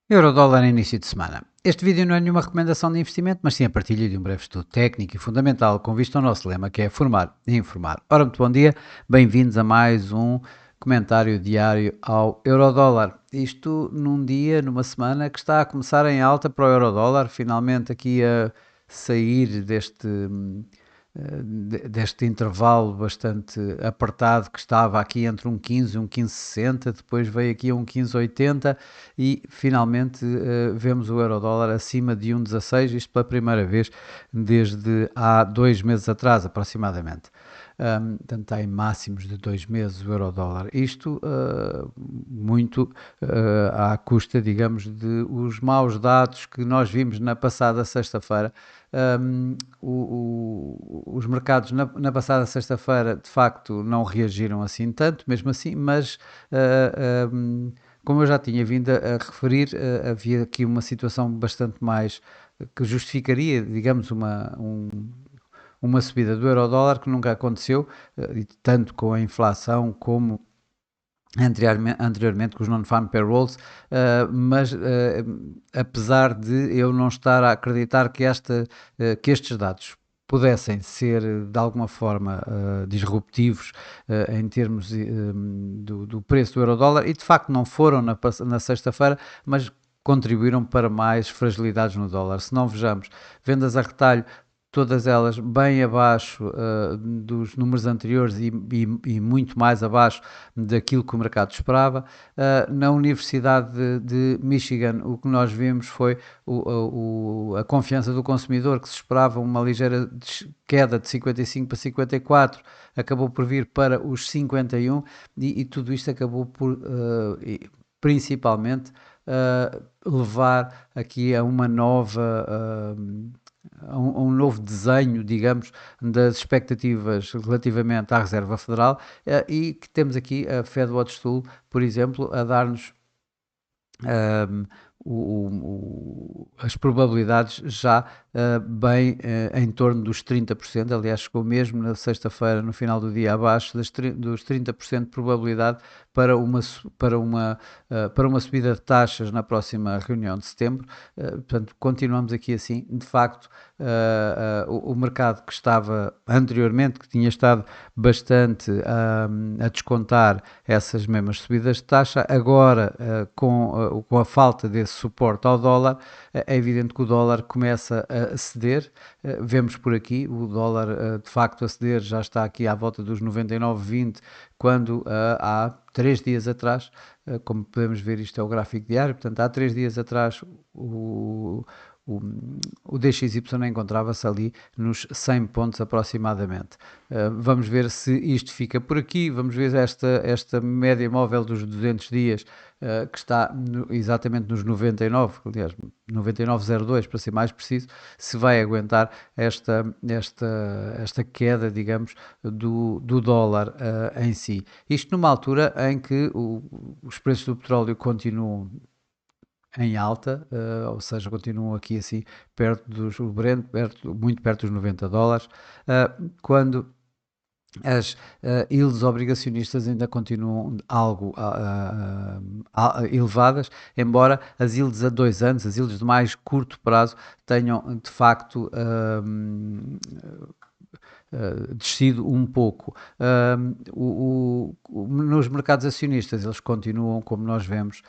Eurodólar em início de semana. Este vídeo não é nenhuma recomendação de investimento, mas sim a partilha de um breve estudo técnico e fundamental com vista ao nosso lema, que é formar e informar. Ora, muito bom dia, bem-vindos a mais um comentário diário ao Eurodólar. Isto num dia, numa semana que está a começar em alta para o Eurodólar, finalmente aqui a sair deste intervalo bastante apertado que estava aqui entre um 15 e um 15,60, depois veio aqui a um 15,80 e finalmente vemos o euro-dólar acima de 1,16, isto pela primeira vez desde há 2 meses atrás aproximadamente. Portanto, está em máximos de 2 meses o euro-dólar. Isto muito à custa, digamos, de os maus dados que nós vimos na passada sexta-feira. Os mercados na passada sexta-feira de facto não reagiram assim tanto, mesmo assim, mas como eu já tinha vindo a referir, havia aqui uma situação bastante mais que justificaria, digamos, uma subida do euro-dólar que nunca aconteceu, tanto com a inflação como anteriormente com os non-farm payrolls, mas apesar de eu não estar a acreditar que estes dados pudessem ser de alguma forma disruptivos em termos do preço do euro-dólar, e de facto não foram na sexta-feira, mas contribuíram para mais fragilidades no dólar. Se não vejamos, vendas a retalho, todas elas bem abaixo dos números anteriores e muito mais abaixo daquilo que o mercado esperava. Na Universidade de Michigan, o que nós vimos foi a confiança do consumidor, que se esperava uma ligeira queda de 55 para 54, acabou por vir para os 51 e tudo isto acabou por, principalmente, levar aqui a uma nova a um novo desenho, digamos, das expectativas relativamente à Reserva Federal, e que temos aqui a FedWatch Tool, por exemplo, a dar-nos um, as probabilidades já bem em torno dos 30%. Aliás, chegou mesmo na sexta-feira, no final do dia, abaixo dos 30% de probabilidade para uma subida de taxas na próxima reunião de setembro. Portanto, continuamos aqui assim. De facto, o mercado que estava anteriormente, que tinha estado bastante a descontar essas mesmas subidas de taxa, agora com a falta desse suporte ao dólar, é evidente que o dólar começa a ceder. Vemos por aqui o dólar de facto a ceder, já está aqui à volta dos 99,20, quando há 3 dias atrás, como podemos ver, isto é o gráfico diário, portanto há 3 dias atrás o, o DXY encontrava-se ali nos 100 pontos aproximadamente. Vamos ver se isto fica por aqui, vamos ver esta média móvel dos 200 dias, que está exatamente nos 99, aliás, 99,02 para ser mais preciso, se vai aguentar esta queda, digamos, do dólar em si. Isto numa altura em que os preços do petróleo continuam em alta, ou seja, continuam aqui assim perto o Brent, muito perto dos 90 dólares, quando as yields obrigacionistas ainda continuam algo elevadas, embora as yields a 2 anos, as yields de mais curto prazo, tenham de facto descido um pouco. Nos mercados acionistas eles continuam, como nós vemos,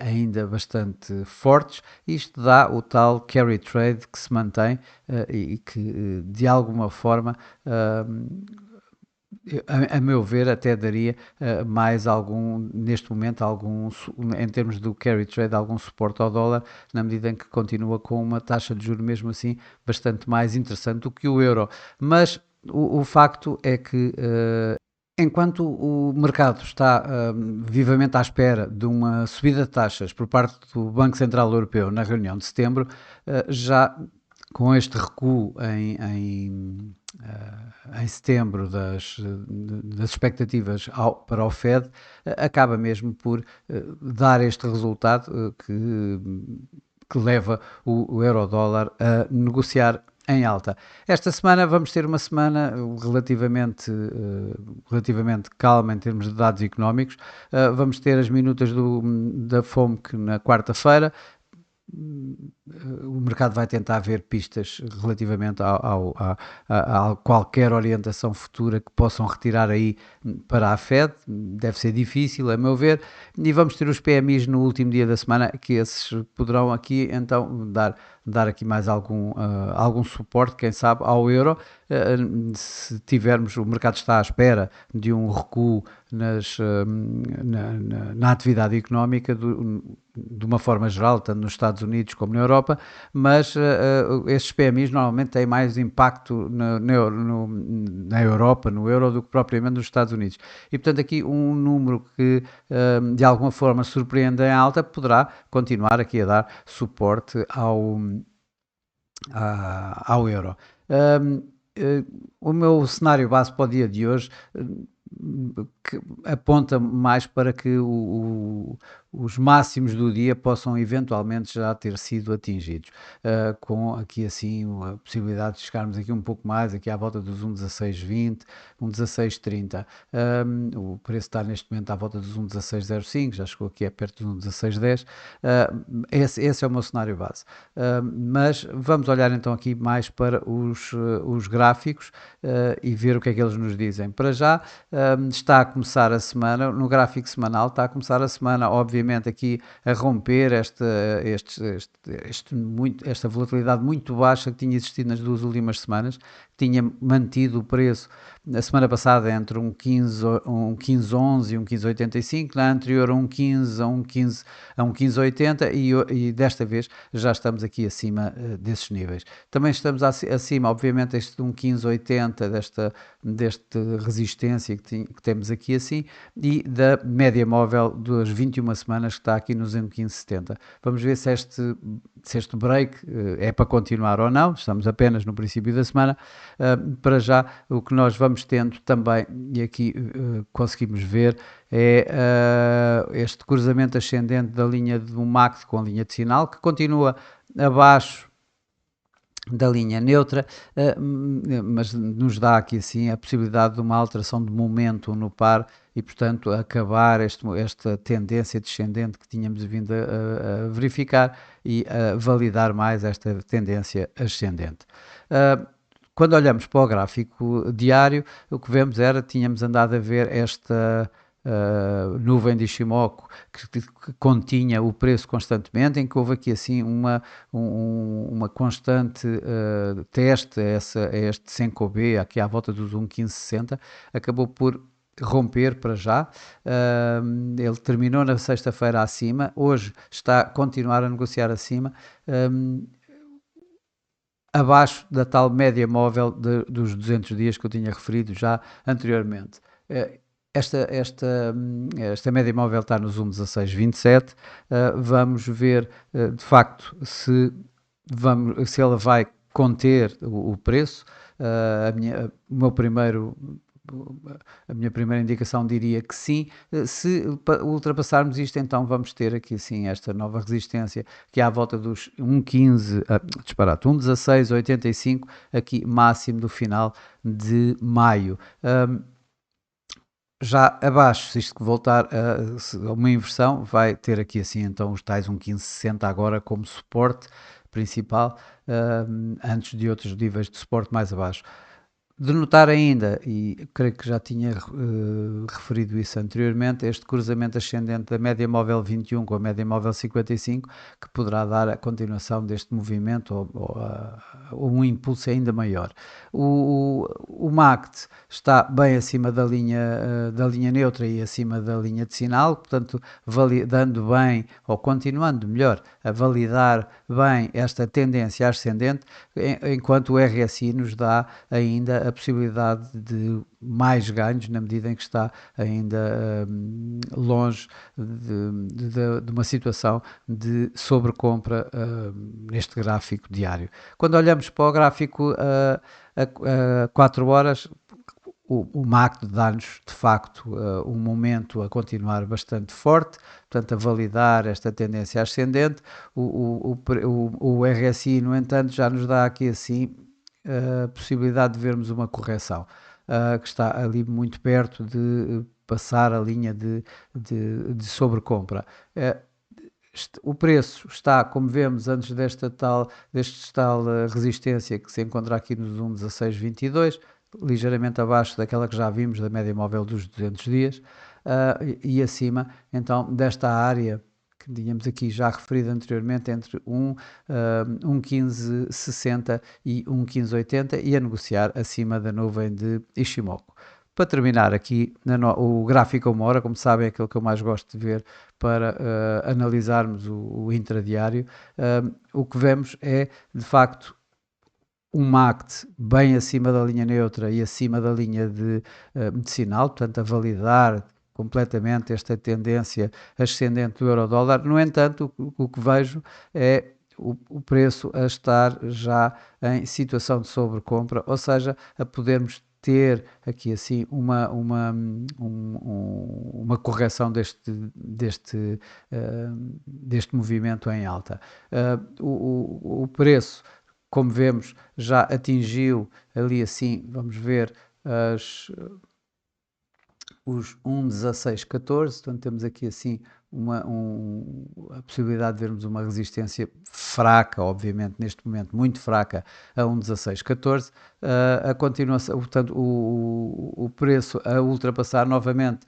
ainda bastante fortes. Isto dá o tal carry trade que se mantém e que de alguma forma a meu ver, até daria mais algum, neste momento, em termos do carry trade, algum suporte ao dólar, na medida em que continua com uma taxa de juros, mesmo assim, bastante mais interessante do que o euro. Mas o facto é que enquanto o mercado está vivamente à espera de uma subida de taxas por parte do Banco Central Europeu na reunião de setembro, já com este recuo em setembro das expectativas para o Fed, acaba mesmo por dar este resultado que leva o euro-dólar a negociar em alta. Esta semana vamos ter uma semana relativamente calma em termos de dados económicos. Vamos ter as minutas da FOMC na quarta-feira. o mercado vai tentar ver pistas relativamente a qualquer orientação futura que possam retirar aí para a Fed. Deve ser difícil, a meu ver. E vamos ter os PMIs no último dia da semana, que esses poderão aqui então dar aqui mais algum suporte, quem sabe, ao euro. Se tivermos, o mercado está à espera de um recuo na atividade económica de uma forma geral, tanto nos Estados Unidos como na Europa, mas estes PMIs normalmente têm mais impacto na Europa, no euro, do que propriamente nos Estados Unidos. E portanto aqui um número que de alguma forma surpreende em alta poderá continuar aqui a dar suporte ao euro. O meu cenário base para o dia de hoje que aponta mais para que os máximos do dia possam eventualmente já ter sido atingidos, com aqui assim a possibilidade de chegarmos aqui um pouco mais, aqui à volta dos 1,1620, 1,1630. O preço está neste momento à volta dos 1,1605, já chegou aqui perto dos 1,1610. Esse é o meu cenário base. Mas vamos olhar então aqui mais para os gráficos e ver o que é que eles nos dizem. Para já, está a começar a semana, no gráfico semanal, está a começar a semana, obviamente, aqui a romper esta volatilidade muito baixa que tinha existido nas duas últimas semanas, que tinha mantido o preço na semana passada entre um 15,11 e um 15,85, na anterior um 15 a um 15,80 e desta vez já estamos aqui acima desses níveis. Também estamos acima, obviamente, este de um 15,80 desta resistência que temos aqui assim e da média móvel das 21 semanas que está aqui nos 15,70. Vamos ver se este break é para continuar ou não, estamos apenas no princípio da semana. Para já, o que nós vamos tendo também, e aqui conseguimos ver, é este cruzamento ascendente da linha do MACD com a linha de sinal, que continua abaixo da linha neutra, mas nos dá aqui assim a possibilidade de uma alteração de momento no par e, portanto, acabar esta tendência descendente que tínhamos vindo a verificar e a validar mais esta tendência ascendente. Quando olhamos para o gráfico diário, o que vemos tínhamos andado a ver esta nuvem de Ishimoku que continha o preço constantemente, em que houve aqui assim uma constante teste a este Senko-B, aqui à volta dos 1,1560, acabou por romper para já. Ele terminou na sexta-feira acima, hoje está a continuar a negociar acima. Abaixo da tal média móvel dos 200 dias que eu tinha referido já anteriormente. Esta média móvel está nos 1,1627. Vamos ver de facto se ela vai conter o preço. A minha primeira indicação diria que sim. Se ultrapassarmos isto, então vamos ter aqui sim esta nova resistência que é à volta dos 1,15, disparate, 1,1685, aqui máximo do final de maio. Já abaixo, se isto voltar a uma inversão, vai ter aqui assim então os tais 1,1560 agora como suporte principal, antes de outros níveis de suporte mais abaixo. De notar ainda, e creio que já tinha referido isso anteriormente, este cruzamento ascendente da média móvel 21 com a média móvel 55, que poderá dar a continuação deste movimento ou um impulso ainda maior. O MACD está bem acima da linha neutra e acima da linha de sinal, portanto, validando bem, ou continuando melhor, a validar bem esta tendência ascendente, enquanto o RSI nos dá ainda a possibilidade de mais ganhos na medida em que está ainda longe de uma situação de sobrecompra neste gráfico diário. Quando olhamos para o gráfico a 4 horas, o MACD dá-nos de facto um momento a continuar bastante forte, portanto a validar esta tendência ascendente. O RSI, no entanto, já nos dá aqui assim a possibilidade de vermos uma correção que está ali muito perto de passar a linha de sobrecompra. o preço está, como vemos, antes deste tal resistência que se encontra aqui nos 1,1622, ligeiramente abaixo daquela que já vimos da média móvel dos 200 dias, e acima, então, desta área que tínhamos aqui já referido anteriormente, entre 1,1560 e 1,1580, e a negociar acima da nuvem de Ishimoku. Para terminar aqui, o gráfico a uma hora, como sabem, é aquilo que eu mais gosto de ver para analisarmos o intradiário. O que vemos é, de facto, um MACD bem acima da linha neutra e acima da linha de medicinal, portanto, a validar completamente esta tendência ascendente do euro-dólar. No entanto, o que vejo é o preço a estar já em situação de sobrecompra, ou seja, a podermos ter aqui assim uma correção deste movimento em alta. O preço, como vemos, já atingiu ali assim, vamos ver, os 1,1614, portanto temos aqui assim a possibilidade de vermos uma resistência fraca, obviamente neste momento muito fraca, a 1,1614, a continuação, portanto o preço a ultrapassar novamente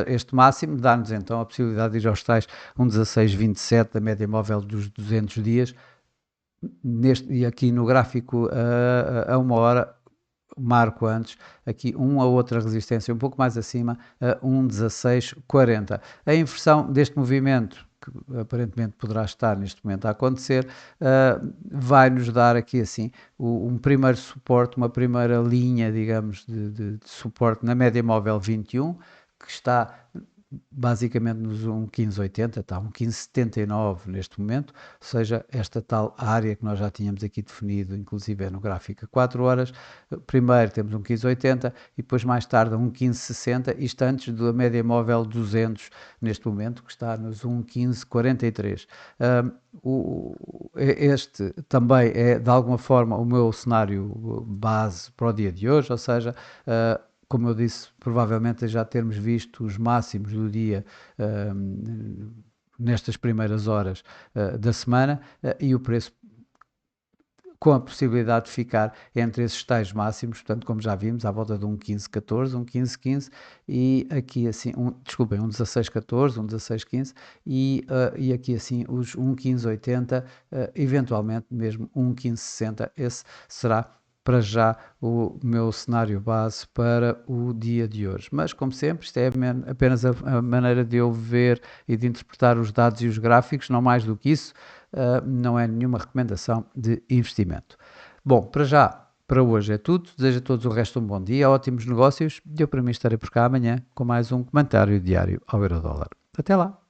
este máximo dá-nos então a possibilidade de ir aos tais 1,1627 da média móvel dos 200 dias, e aqui no gráfico a uma hora marco antes aqui uma outra resistência um pouco mais acima, a 1,1640. A inversão deste movimento, que aparentemente poderá estar neste momento a acontecer, vai nos dar aqui assim um primeiro suporte, uma primeira linha, digamos, de suporte na média móvel 21, que está basicamente nos 1,1580, está 1,1579 neste momento, ou seja, esta tal área que nós já tínhamos aqui definido, inclusive é no gráfico a 4 horas, primeiro temos 1,1580 e depois mais tarde 1,1560, isto antes da média móvel 200 neste momento, que está nos 1,1543. Este também é de alguma forma o meu cenário base para o dia de hoje, ou seja, como eu disse, provavelmente já termos visto os máximos do dia nestas primeiras horas da semana, e o preço com a possibilidade de ficar entre esses tais máximos, portanto, como já vimos, à volta de 1,1514, 1,1515 e aqui assim, desculpem, 1,1614, 1,1615 e aqui assim os 1,1580, eventualmente mesmo 1,1560, esse será para já o meu cenário base para o dia de hoje. Mas, como sempre, isto é apenas a maneira de eu ver e de interpretar os dados e os gráficos, não mais do que isso, não é nenhuma recomendação de investimento. Bom, para já, para hoje é tudo. Desejo a todos o resto de um bom dia, ótimos negócios e eu para mim estarei por cá amanhã com mais um comentário diário ao Eurodólar. Até lá!